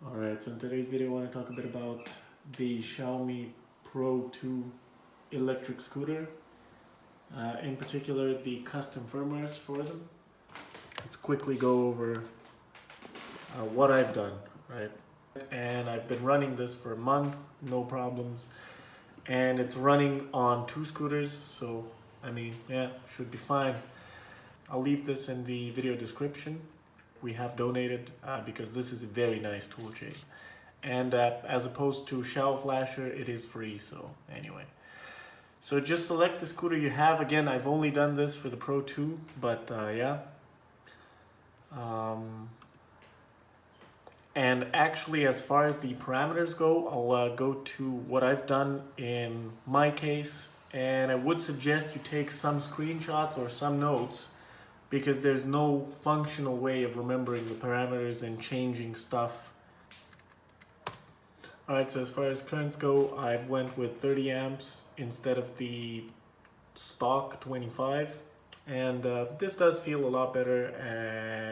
Alright, so in today's video I want to talk a bit about the Xiaomi Pro 2 electric scooter, in particular the custom firmwares for them. Let's quickly go over what I've done, right? And I've been running this for a month, no problems, and it's running on 2 scooters, so I mean, yeah, should be fine. I'll leave this in the video description. We have donated because this is a very nice tool chain, and as opposed to Xiao Flasher, it is free. So anyway, so just select the scooter you have. Again, I've only done this for the Pro 2, but yeah. And actually, as far as the parameters go, I'll go to what I've done in my case, and I would suggest you take some screenshots or some notes, because there's no functional way of remembering the parameters and changing stuff. Alright, so as far as currents go, I've went with 30 amps instead of the stock 25. And this does feel a lot better,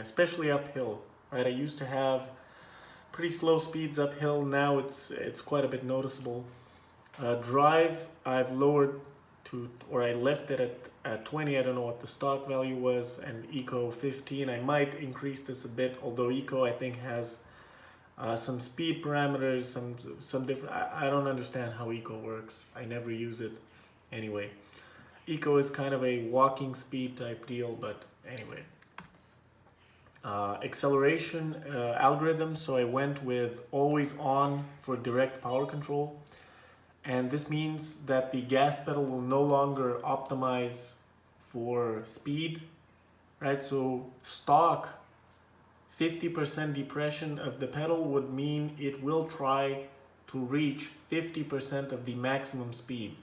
especially uphill. Right, I used to have pretty slow speeds uphill. Now it's quite a bit noticeable. Drive, I've lowered to, or I left it at 20. I don't know what the stock value was, and Eco 15. I might increase this a bit, although Eco I think has some speed parameters, some different. I don't understand how Eco works. I never use it. Anyway, Eco is kind of a walking speed type deal, but anyway. Acceleration algorithm, so I went with always on for direct power control. And this means that the gas pedal will no longer optimize for speed, right? So stock 50% depression of the pedal would mean it will try to reach 50% of the maximum speed.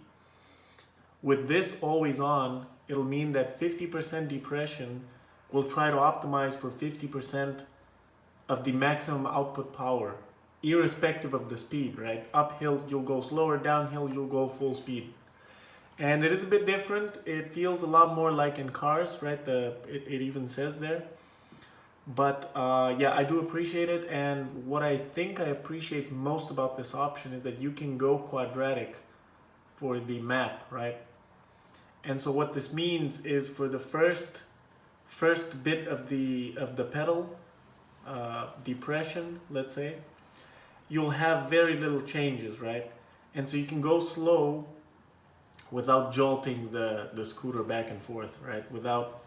With this always on, it'll mean that 50% depression will try to optimize for 50% of the maximum output power, irrespective of the speed, right? Uphill, you'll go slower, downhill, you'll go full speed. And it is a bit different. It feels a lot more like in cars, right? It even says there. But yeah, I do appreciate it. And what I think I appreciate most about this option is that you can go quadratic for the map, right? And so what this means is for the first bit of the pedal, depression, let's say, you'll have very little changes, right? And so you can go slow without jolting the scooter back and forth, right? Without,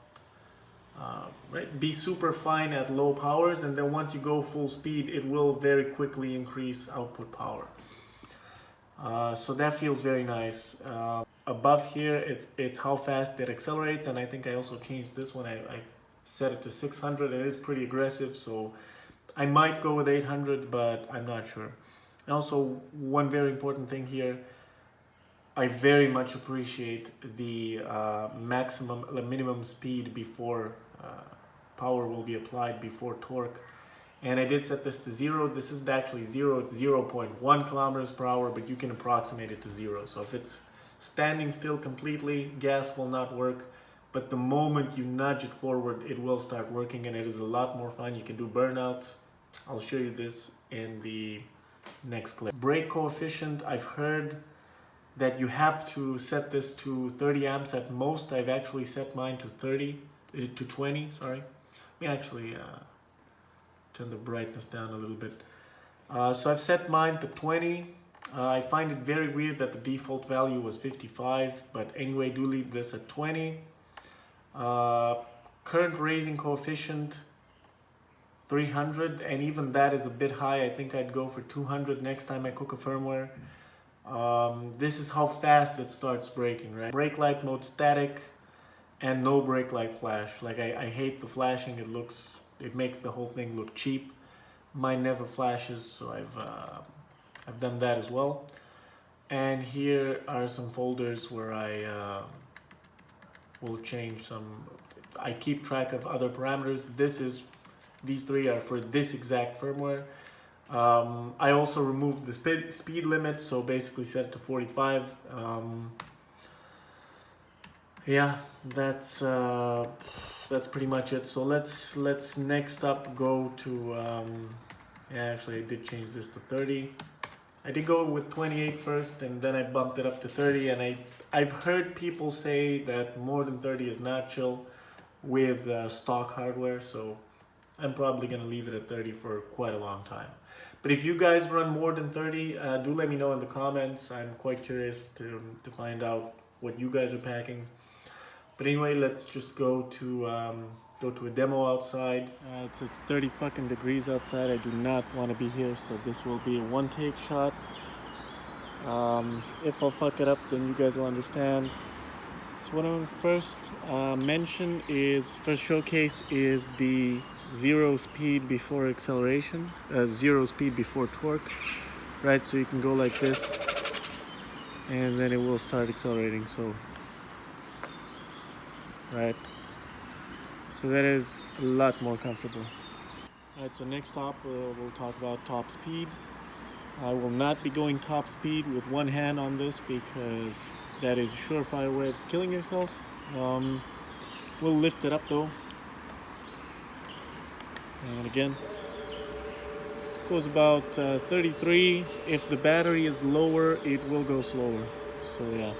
right? Be super fine at low powers, and then once you go full speed, it will very quickly increase output power. So that feels very nice. Above here, it's how fast it accelerates, and I think I also changed this one. I set it to 600, and it is pretty aggressive, so I might go with 800, but I'm not sure. And also, one very important thing here, I very much appreciate the minimum speed before power will be applied before torque. And I did set this to 0. This is actually 0. It's 0.1 kilometers per hour, but you can approximate it to 0. So if it's standing still completely, gas will not work. But the moment you nudge it forward, it will start working, and it is a lot more fun. You can do burnouts. I'll show you this in the next clip. Brake coefficient, I've heard that you have to set this to 30 amps at most. I've actually set mine to 20, sorry. Let me actually turn the brightness down a little bit. So I've set mine to 20. I find it very weird that the default value was 55, but anyway, do leave this at 20. Current raising coefficient 300, and even that is a bit high. I think I'd go for 200 next time I cook a firmware. This is how fast it starts braking, right? Brake light mode static, and no brake light flash. Like I hate the flashing. It makes the whole thing look cheap. Mine never flashes, so I've done that as well. And here are some folders where I will change some. I keep track of other parameters. These three are for this exact firmware. I also removed the speed limit, so basically set it to 45. Yeah, that's pretty much it. So let's next up go to Yeah, actually I did change this to 30. I did go with 28 first, and then I bumped it up to 30, and I've heard people say that more than 30 is not chill with stock hardware, so I'm probably gonna leave it at 30 for quite a long time. But if you guys run more than 30, do let me know in the comments. I'm quite curious to find out what you guys are packing. But anyway, let's just go to a demo outside. It's 30 fucking degrees outside. I do not want to be here, so this will be a one take shot. If I'll fuck it up, then you guys will understand. So what I'm first showcase is the 0 speed before acceleration, 0 speed before torque, right? So you can go like this, and then it will start accelerating. So, right. So that is a lot more comfortable. Alright, so next up we'll talk about top speed. I will not be going top speed with one hand on this because that is a surefire way of killing yourself. We'll lift it up though. And again, it goes about 33. If the battery is lower, it will go slower. So yeah.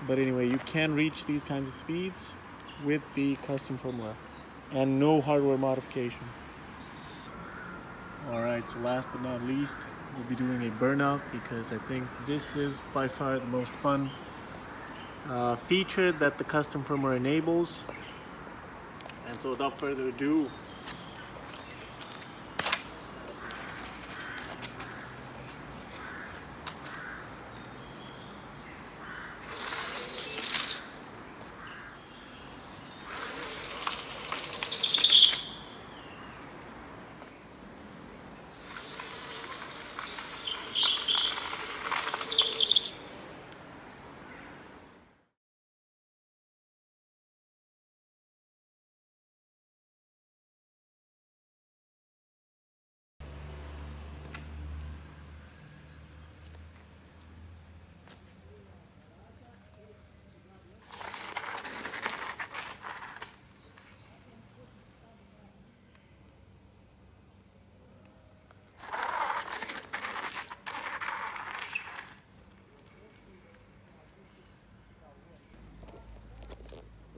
But anyway, you can reach these kinds of speeds with the custom firmware and no hardware modification. Alright, so last but not least, we'll be doing a burnout because I think this is by far the most fun feature that the custom firmware enables. And so without further ado,